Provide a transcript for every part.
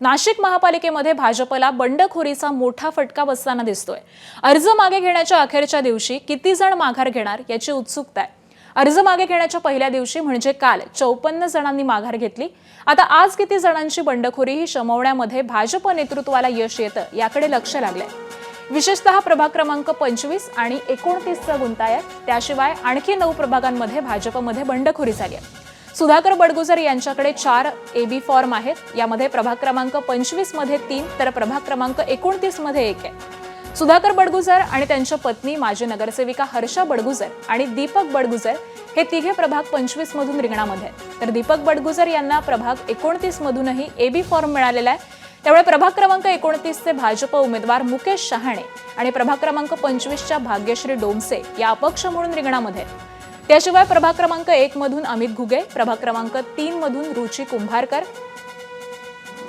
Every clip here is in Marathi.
नाशिक महापालिकेमध्ये भाजपला बंडखोरीचा मोठा फटका बसताना दिसतोय। अर्ज मागे घेण्याच्या अखेरच्या दिवशी किती जण माघार घेणार याची उत्सुकता आहे। अर्ज मागे घेण्याच्या पहिल्या दिवशी म्हणजे काल 54 जणांनी माघार घेतली। आता आज किती जणांची बंडखोरी ही शमवण्यामध्ये भाजप नेतृत्वाला यश येतं याकडे लक्ष लागलंय। विशेषतः प्रभाग क्रमांक 25 आणि 29चा गुंता आहे। त्याशिवाय आणखी 9 प्रभागांमध्ये भाजपमध्ये बंडखोरी झाली आहे। सुधाकर बडगुजर यांच्याकडे 4 एबी फॉर्म आहेत। यामध्ये प्रभाग क्रमांक 25 मध्ये 3 तर प्रभाग क्रमांक 29 मध्ये 1 आहे। सुधाकर बडगुजर आणि त्यांच्या पत्नी माजी नगरसेविका हर्षा बडगुजर आणि दीपक बडगुजर हे तिघे प्रभाग 25 मधून रिंगणामध्ये आहेत। तर दीपक बडगुजर यांना प्रभाग 29 मधूनही एबी फॉर्म मिळालेला आहे। त्यामुळे प्रभाग क्रमांक 29 चे भाजप उमेदवार मुकेश शहाणे आणि प्रभाग क्रमांक 25 च्या भाग्यश्री डोमसे या अपक्ष म्हणून रिंगणामध्ये आहेत। त्याशिवाय प्रभाग क्रमांक 1 मधून अमित घुगे, प्रभाग क्रमांक 3 मधून रुची कुंभारकर,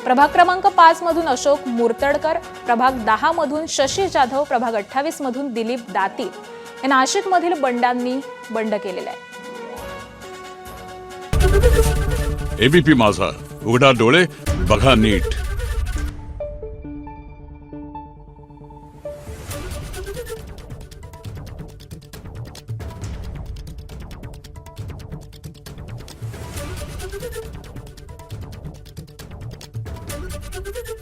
प्रभाग क्रमांक 5 मधून अशोक मुर्तडकर, प्रभाग 10 मधून शशी जाधव, प्रभाग 28 मधून दिलीप दाती या नाशिक मधील बंडांनी बंड केलेला आहे। एबीपी माझा, उघडा डोळे बघा नीट। Thank you.